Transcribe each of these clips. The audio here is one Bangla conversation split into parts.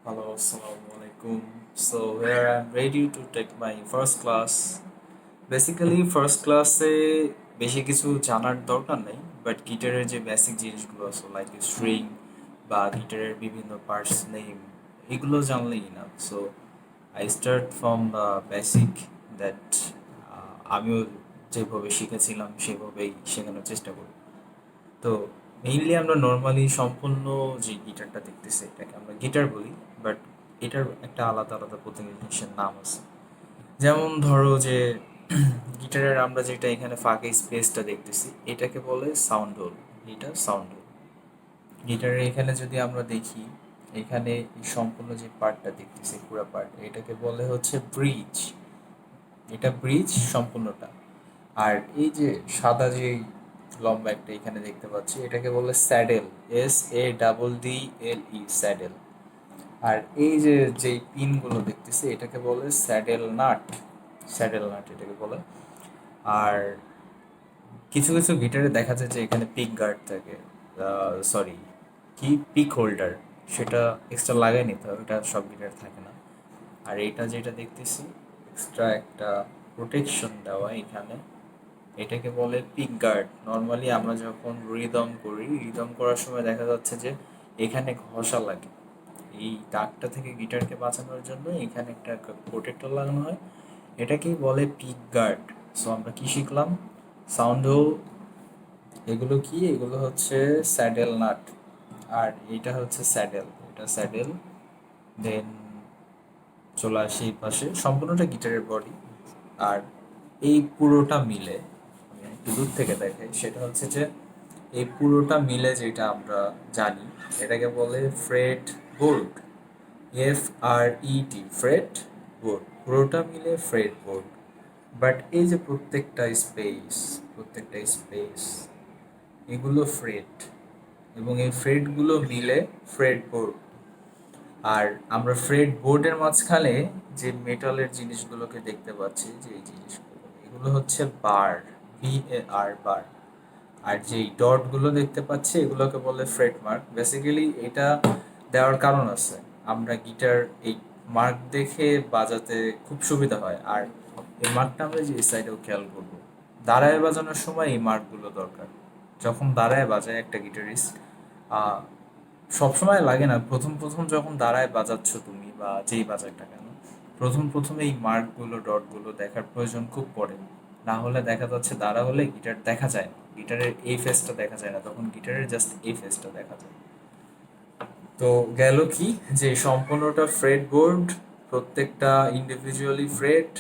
Hello, assalamu alaikum. So here I'm ready to take my first class. Basically first ক্লাসে বেশি কিছু জানার দরকার নেই, বাট গিটারের যে বেসিক জিনিসগুলো আছে লাইক স্ট্রিং বা গিটারের বিভিন্ন পার্টস নেম এগুলো জানলেই না। So I start from the basic that আমিও যেভাবে শিখেছিলাম সেভাবেই শেখানোর চেষ্টা করি। তো মেইনলি আমরা নর্মালি সম্পূর্ণ যে গিটারটা দেখতেছি এটাকে আমরা গিটার বলি, বাট এটার একটা আলাদা আলাদা প্রত্যেক জিনিসের নাম আছে। যেমন ধরো যে গিটারের আমরা যেটা এখানে ফাঁকে স্পেসটা দেখতেছি এটাকে বলে সাউন্ড হোল। এটা সাউন্ড হোল। গিটারের এখানে যদি আমরা দেখি, এখানে এই সম্পূর্ণ যে পার্টটা দেখতেছি পুরো পার্ট এটাকে বলে হচ্ছে ব্রিজ। এটা ব্রিজ সম্পূর্ণটা। আর এই যে সাদা যে লম্বা একটা এখানে দেখতে পাচ্ছি এটাকে বলে স্যাডেল। SADDLE saddle. আর এই যে যেই পিনগুলো দেখতেছি এটাকে বলে স্যাডেল নাট। স্যাডেল নাট এটাকে বলে। আর কিছু কিছু গিটারে দেখা যায় যে এখানে পিক গার্ড থাকে, সরি, কি পিক হোল্ডার, সেটা এক্সট্রা লাগাই নিতে হবে, এটা সব গিটার থাকে না। আর এটা যেটা দেখতেছি এক্সট্রা একটা প্রোটেকশন দেওয়া এখানে, এটাকে বলে পিক গার্ড। নর্মালি আমরা যখন রিদম করি, রিদম করার সময় দেখা যাচ্ছে যে এখানে ঘষা লাগে, এই দাগটা থেকে গিটারকে বাঁচানোর জন্য এখানে একটা প্রোটেক্টর লাগানো হয়, এটাকেই বলে পিক গার্ড। সো আমরা কি শিখলাম? সাউন্ড হোল, এগুলো কি, এগুলো হচ্ছে স্যাডেল নাট। আর এটা হচ্ছে স্যাডেল, এটা স্যাডেল। দেন চলে আসে এই পাশে সম্পূর্ণটা গিটারের বডি। আর এই পুরোটা মিলে, আমি একটু দূর থেকে দেখাই, সেটা হচ্ছে যে এই পুরোটা মিলে যেটা আমরা জানি এটাকে বলে freight board. FRET, freight board, পুরোটা মিলে ফ্রেট বোর্ড। বাট এই যে প্রত্যেকটা স্পেস এগুলো ফ্রেট, এবং এই ফ্রেটগুলো মিলে ফ্রেট বোর্ড। আর আমরা ফ্রেট বোর্ডের মাঝখানে যে মেটালের জিনিসগুলোকে দেখতে পাচ্ছি, যে এই জিনিসগুলো এগুলো হচ্ছে বার, BAR বার। আর যেই ডটগুলো দেখতে পাচ্ছি এগুলোকে বলে ফ্রেট মার্ক। বেসিক্যালি এটা দেওয়ার কারণ আছে, আমরা গিটার এই মার্ক দেখে বাজাতে খুব সুবিধা হয়। আর এই মার্কটা আমরা যে সাইডেও খেয়াল করবো, দাঁড়ায় বাজানোর সময় এই মার্কগুলো দরকার। যখন দাঁড়ায় বাজায় একটা গিটারিস্ট, সবসময় লাগে না, প্রথম প্রথম যখন দাঁড়ায় বাজাচ্ছ তুমি বা যেই বাজারটা কেন, প্রথম প্রথম এই মার্কগুলো ডটগুলো দেখার প্রয়োজন খুব পড়ে। না হলে দেখা যাচ্ছে দাঁড়া হলে গিটার দেখা যায় না, গিটারের এই ফেসটা দেখা যায় না, তখন গিটারের জাস্ট এই ফেসটা দেখা যায়। তো গেল কি, যে সম্পূর্ণটা ফ্রেট বোর্ড, প্রত্যেকটা ইন্ডিভিজুয়ালি ফ্রেট,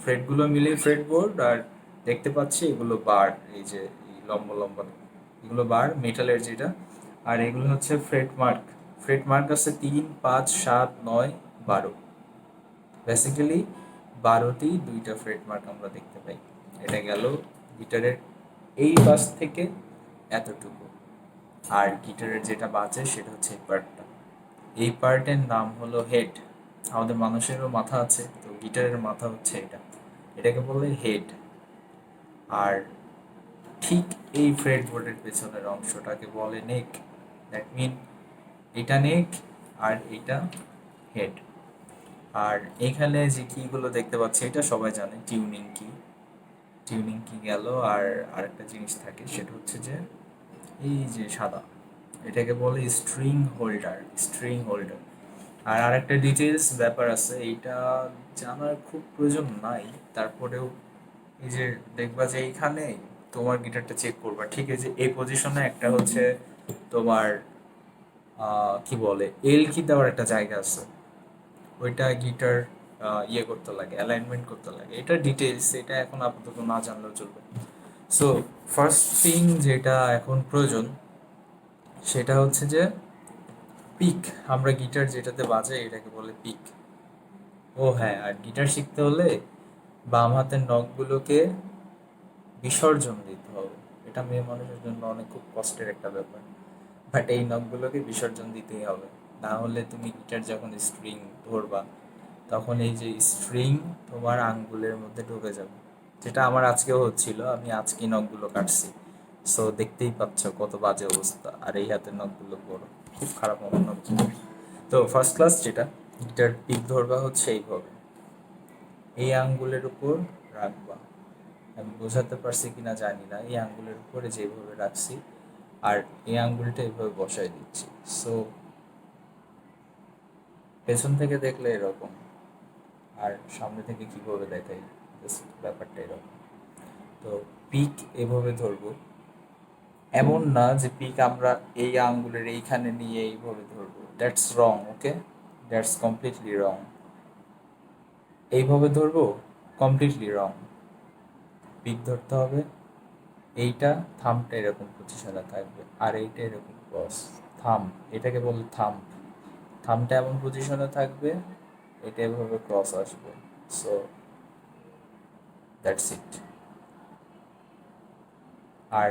ফ্রেটগুলো মিলেই ফ্রেট বোর্ড। আর দেখতে পাচ্ছি এগুলো বার, এই যে এই লম্বা লম্বা এগুলো বার মেটালের যেটা। আর এগুলো হচ্ছে ফ্রেট মার্ক। ফ্রেট মার্ক আছে 3, 5, 7, 9, 12। বেসিক্যালি 12টি দুইটা ফ্রেট মার্ক আমরা দেখতে পাই। এটা গেল গিটারের এই পাশ থেকে এতটুকু। আর গিটারের যেটা বাজে সেটা হচ্ছে এই পার্টটা। এই পার্টের নাম হলো হেড। আমাদের মানুষেরও মাথা আছে, তো গিটারের মাথা হচ্ছে এটা, এটাকে বলে হেড। আর ঠিক এই ফ্রেড বোর্ডের পেছনের অংশটাকে বলে নেক। দ্যাট মিন এটা নেক আর এটা হেড। আর এখানে যে কিগুলো দেখতে পাচ্ছি এটা সবাই জানে, টিউনিং কি। টিউনিং কি গেল। আর আরেকটা জিনিস থাকে সেটা হচ্ছে যে এই যে সাদা, এটাকে বলে স্ট্রিং হোল্ডার। String holder. আর আরেকটা ডিটেলস ব্যাপার আছে, এইটা জানার খুব প্রয়োজন নাই, তারপরেও এই যে দেখবা যে এইখানে তোমার গিটারটা চেক করবা, ঠিক আছে, এই পজিশনে একটা হচ্ছে তোমার কি বলে এল কি দেওয়ার একটা জায়গা আছে, ওইটা গিটার ইয়ে করতে লাগে, অ্যালাইনমেন্ট করতে লাগে। এটা ডিটেলস, এটা এখন আপাতত না জানলেও চলবে। সো ফার্স্ট থিং যেটা এখন প্রয়োজন সেটা হচ্ছে যে পিক। আমরা গিটার যেটাতে বাজাই এটাকে বলে পিক। ও হ্যাঁ, আর গিটার শিখতে হলে বাম হাতের নখগুলোকে বিসর্জন দিতে হবে। এটা মেয়ে মানুষের জন্য অনেক খুব কষ্টের একটা ব্যাপার, বাট এই নখগুলোকে বিসর্জন দিতেই হবে। না হলে তুমি গিটার যখন স্ট্রিং ধরবা তখন এই যে স্ট্রিং তোমার আঙ্গুলের মধ্যে ঢুকে যাবে, যেটা আমার আজকেও হচ্ছিল। আমি আজকে নখগুলো কাটছি, সো দেখতেই পাচ্ছ কত বাজে অবস্থা। আর এই হাতের নখগুলো বড়, খুব খারাপ আমার নখগুলো। তো ফার্স্ট ক্লাস যেটা, গিটার পিক ধরবা হচ্ছে এইভাবে, এই আঙ্গুলের উপর রাখবা। আমি বোঝাতে পারছি কিনা জানি না, এই আঙ্গুলের উপরে যেভাবে রাখছি আর এই আঙ্গুলটা এইভাবে বসাই দিচ্ছি। সো পেছন থেকে দেখলে এরকম, আর সামনে থেকে কীভাবে দেখাই, জাস্ট ব্যাপারটা এরকম। তো পিক এভাবে ধরবো, এমন না যে পিক আমরা এই আঙ্গুলের এইখানে নিয়ে এইভাবে ধরবো, that's wrong, okay, that's completely রং। এইভাবে ধরবো, কমপ্লিটলি রং। পিক ধরতে হবে, এইটা থামটা এরকম পজিশনে থাকবে আর এইটা এরকম ক্রস। থাম, এটাকে বলে থাম, থামটা এমন পজিশনে থাকবে, এটা এভাবে ক্রস আসবে। So that's it. আর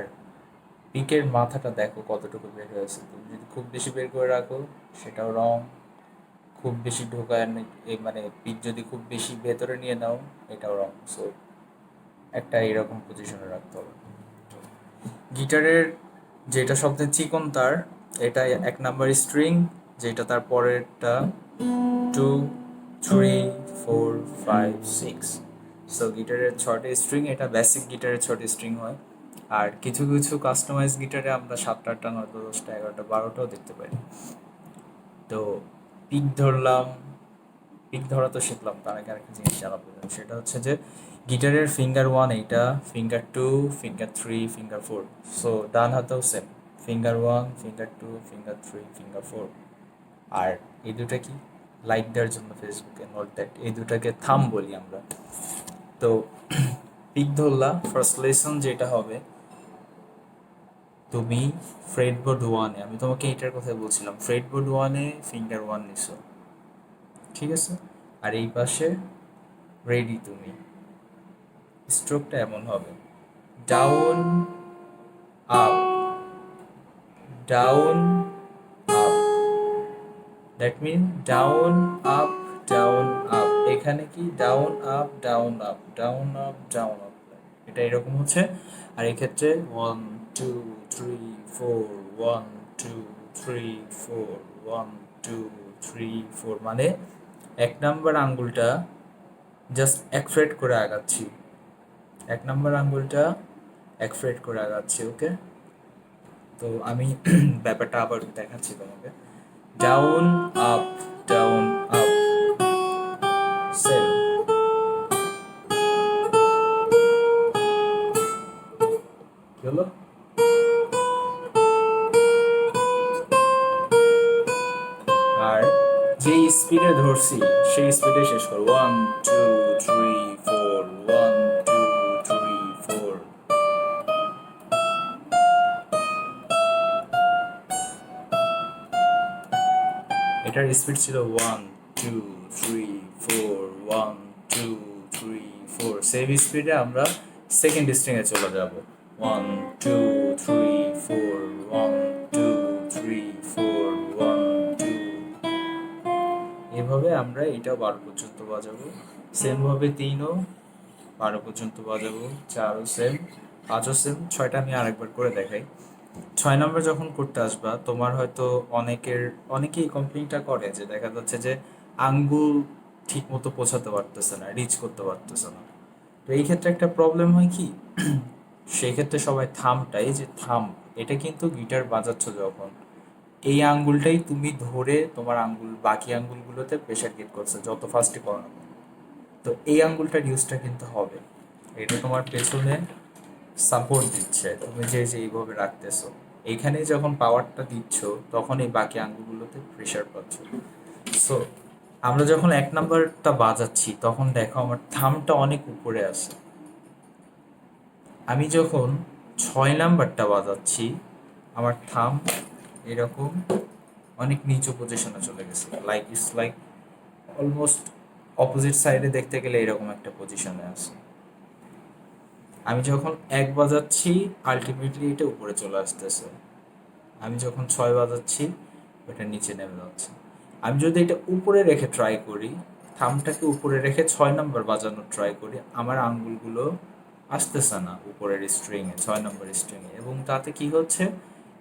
পিকের মাথাটা দেখো কতটুকু বের হয়েছে, তুমি যদি খুব বেশি বের করে রাখো সেটাও রং, খুব বেশি ঢোকায় মানে পিক যদি খুব বেশি ভেতরে নিয়ে নাও এটাও রং। সো একটা এরকম পজিশনে রাখতে হবে। গিটারের যেটা সবচেয়ে চিকন তার, এটা 1 নাম্বার স্ট্রিং, যেটা তার পরেরটা 2, 3, 4, 5, 6। সো গিটারের 6টে স্ট্রিং, এটা বেসিক গিটারের 6টে স্ট্রিং হয়। আর কিছু কিছু কাস্টমাইজ গিটারে আমরা 7টা, 8টা, 9টা, 10টা, 11টা, 12টাও দেখতে পাই। তো পিক ধরলাম, পিক ধরা তো শিখলাম, তার আগে আরেকটা জিনিস জানা প্রয়োজন, সেটা হচ্ছে যে গিটারের ফিঙ্গার 1 এইটা, ফিঙ্গার 2, ফিঙ্গার 3, ফিঙ্গার 4। সো ডান হাতেও same, finger 1, finger 2, finger 3, finger 4। আর এই দুটা কি, লাইক দেওয়ার জন্য ফেসবুকে নোট দ্যাট, এই দুটাকে থাম বলি আমরা। তো পিক ধরলা, ফার্স্ট লেসন যেটা হবে, তুমি ফ্রেডবোর্ড 1-এ, আমি তোমাকে এটার কথা বলছিলাম, ফ্রেডবোর্ড 1-এ ফিঙ্গার 1 নিছো, ঠিক আছে? আর এই পাশে রেডি তুমি, স্ট্রোকটা এমন হবে, down up, down up, that mean down up, down up. এখানে কি down up, down up, down up, down up, এটা এরকম হচ্ছে। আর এক্ষেত্রে 1, 2, 3, 4, 1, 2, 3, 4, 1, 2, 3, 4, মানে 1 নাম্বার আঙ্গুলটা জাস্ট 1 ফ্রেট করে আগাচ্ছি, 1 নাম্বার আঙ্গুলটা 1 ফ্রেট করে আগাচ্ছি, ওকে? তো আমি ব্যাপারটা আবার দেখাচ্ছি তোমাকে, down up, down up, same. কি হলো? আর যেই স্পিডে ধরছি সেই স্পিডে শেষ করো, 1, 2, 3, 4, 1, 2, 3, 4। এটার স্পিড ছিল 1, 2, 3, 4, 1, 2, 3, 4। সেম স্পিডে আমরা সেকেন্ড স্ট্রিংয়ে চলে যাব, 1, 2, 3, 4, 1, 2, 3, 4, 1, 2। এভাবে আমরা এটাও 12 পর্যন্ত বাজাবো। সেমভাবে 3ও 12 পর্যন্ত বাজাবো, 4ও সেম, 5ও সেম, 6টা আমি আরেকবার করে দেখাই। 6 নাম্বার যখন করতে আসবা, তোমার হয়তো অনেকেই কমপ্লেনটা করে যে দেখা যাচ্ছে যে আঙ্গুল ঠিক মতো পৌঁছাতে পারতেছে না, রিচ করতে পারতেছে না। তো এই ক্ষেত্রে একটা প্রবলেম হয় কি, সেই ক্ষেত্রে সবাই থামটাই, যে থাম, এটা কিন্তু গিটার বাজাচ্ছ যখন এই আঙ্গুলটাই তুমি ধরে তোমার আঙ্গুল বাকি আঙ্গুলগুলোতে প্রেশার গেট করছে যত ফাস্টে করো না কেন। তো এই আঙ্গুলটার ইউজটা কিন্তু হবে, এটা তোমার পেছনে সাপোর্ট দিচ্ছে, তুমি যে যে এইভাবে রাখতেছো, এইখানে যখন পাওয়ারটা দিচ্ছ তখন এই বাকি আঙ্গুলগুলোতে প্রেশার পাচ্ছ। সো আমরা যখন 1 নাম্বারটা বাজাচ্ছি তখন দেখো আমার থামটা অনেক উপরে আসে। আমি যখন 6 নাম্বারটা বাজাচ্ছি আমার থাম এরকম অনেক নিচু পজিশনে চলে গেছে, like it's like almost opposite সাইডে দেখতে গেলে এরকম একটা পজিশনে আছে। আমি যখন 1 বাজাচ্ছি আলটিমেটলি এটা উপরে চলে আসতেছে, আমি যখন 6 বাজাচ্ছি ওটা নিচে নেমে যাচ্ছে। আমি যদি এটা উপরে রেখে ট্রাই করি, থামটাকে উপরে রেখে 6 নাম্বার বাজানোর ট্রাই করি, আমার আঙ্গুলগুলো আসতেছে না উপরের স্ট্রিংয়ে, 6 নাম্বার স্ট্রিংয়ে, এবং তাতে কি হচ্ছে,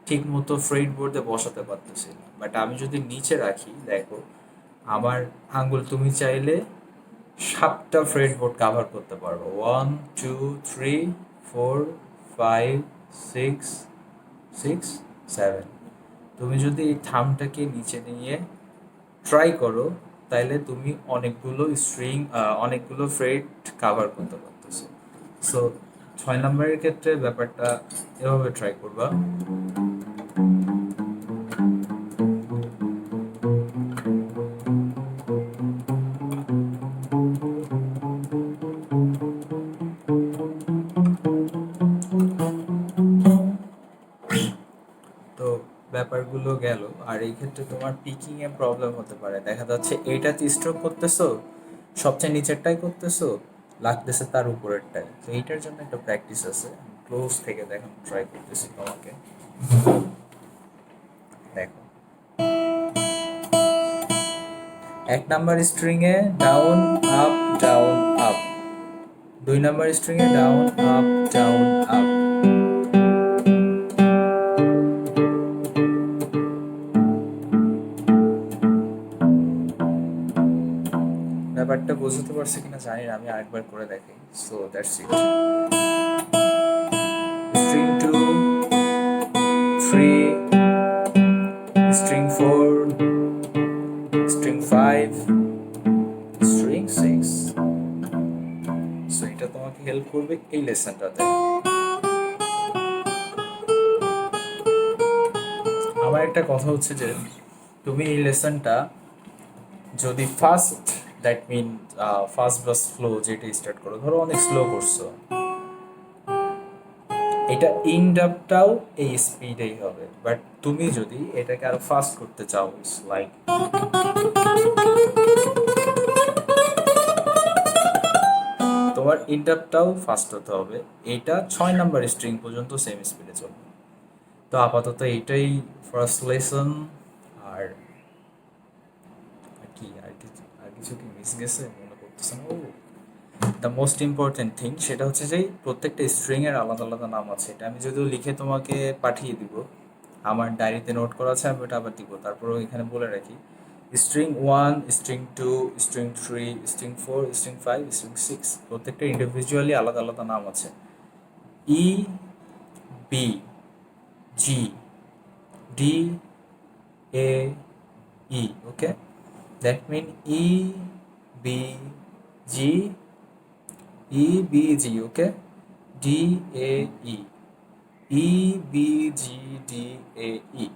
ঠিক মতো ফ্রেড বোর্ডে বসাতে পারতেছি না। বাট আমি যদি নিচে রাখি, দেখো আমার আঙ্গুল তুমি চাইলে 7টা ফ্রেড বোর্ড কাভার করতে পারবো। 1 2 3 4 5 6 6 7। তুমি যদি এই থামটাকে নিচে নিয়ে ট্রাই করো, তাইলে তুমি অনেকগুলো ফ্রেড কাভার করতে পারতেছো। সো 6 নম্বরের ক্ষেত্রে ব্যাপারটা এভাবে ট্রাই করবা। তো ব্যাপারগুলো গেল। আর এই ক্ষেত্রে তোমার পিকিং এ প্রবলেম হতে পারে, দেখা যাচ্ছে এইটাতে স্ট্রোক করতেছো, সবচেয়ে নিচেরটাই করতেছো, লাগতেছে তার উপরেরটাই। তো এইটার জন্য একটা প্র্যাকটিস আছে, ক্লোজ থেকে দেখানো ট্রাই করতেছি তোমাকে। দেখো 1 নাম্বার স্ট্রিং এ down up down up, 2 number string এ ডাউন আপ ডাউন আপ। ব্যাপারটা বুঝতে পারছি কিনা জানি না, আমি আরেকবার করে দেখাই। So that's it. String 2 3, string 4, string 5, string 6। So এটা তোমাকে হেল্প করবে এই লেসনটাতে। আমার একটা কথা হচ্ছে যে তুমি এই লেসনটা যদি ফার্স্ট, দ্যাট মিন ফার্স্ট বা স্লো যেটা স্টার্ট করো, ধরো অনেক স্লো করছো, এটা ইন্ড আপটাও এই স্পিডেই হবে। বাট তুমি যদি এটাকে আরো ফাস্ট করতে চাও, লাইক তোমার ইন্ড আপটাও ফাস্ট হতে হবে। এইটা 6 নাম্বার স্ট্রিং পর্যন্ত সেম স্পিডে চলবে। তো আপাতত এইটাই ফার্স্ট লেসন। আর আর কিছু কি মিস গেছে মনে করতেছে না। দ্য মোস্ট ইম্পর্টেন্ট থিং সেটা হচ্ছে যে প্রত্যেকটা স্ট্রিংয়ের আলাদা আলাদা নাম আছে। এটা আমি যদিও লিখে তোমাকে পাঠিয়ে দিব, আমার ডায়েরিতে নোট করা আছে, আমি ওটা আবার দিব। তারপরেও এখানে বলে রাখি, string 1, string 2, string 3, string 4, string 5, string 6 প্রত্যেকটা ইন্ডিভিজুয়ালি আলাদা আলাদা নাম আছে। E B G D A E, okay? That mean E B G, E B G, okay? D A E, E B G D A E.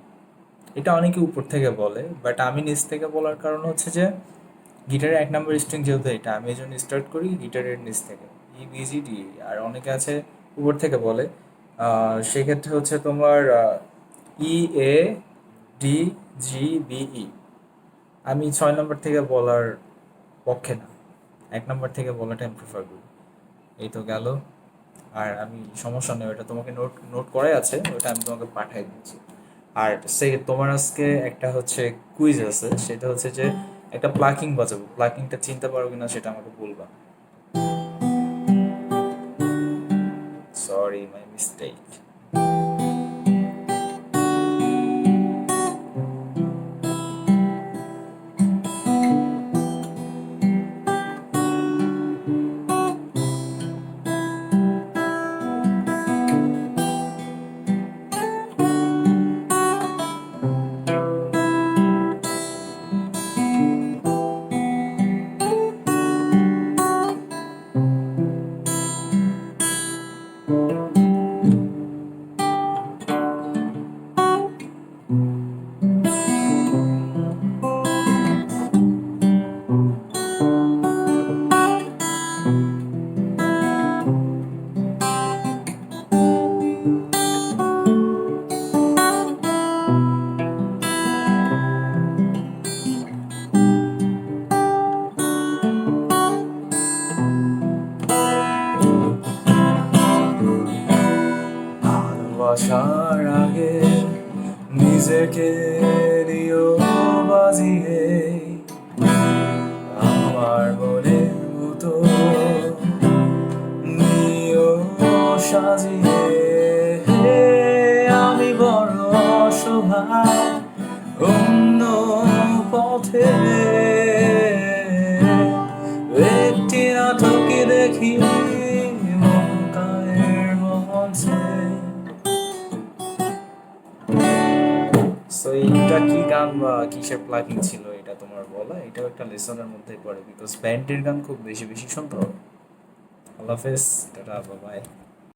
এটা অনেকে উপর থেকে বলে, বাট আমি নিচ থেকে বলার কারণ হচ্ছে যে গিটারের 1 নাম্বার স্ট্রিং যেহেতু এটা, আমি এই জন্য স্টার্ট করি গিটারের নিচ থেকে, ই বি জি ডি। আর অনেকে আছে উপর থেকে বলে, সেক্ষেত্রে হচ্ছে তোমার ই A D G B E. আমি 6 নম্বর থেকে বলার পক্ষে না, 1 নম্বর থেকে বলাটা আমি প্রিফার করি। এই তো গেল। আর আমি সমস্যা নেই, ওটা তোমাকে নোট নোট করাই আছে, ওটা আমি তোমাকে পাঠিয়ে দিচ্ছি। আর তোমার আজকে একটা হচ্ছে কুইজ আছে, সেটা হচ্ছে যে একটা প্লাকিং বাজাবো, প্লাকিংটা চিনতে পারো কিনা সেটা আমাকে বলবা। Sorry, my mistake. মধ্যে একটি নাটকে দেখি মমতায়ের মঞ্চে। সো এইটা কি গান বা কিসের প্লাগিং ছিল এটা তোমার বলা, এটাও একটা লেসনের মধ্যে পড়ে, বিকজ ব্যান্ডের গান খুব বেশি বেশি শুনতে হবে। আল্লাহ হাফেজ, টাটা, বাই বাই।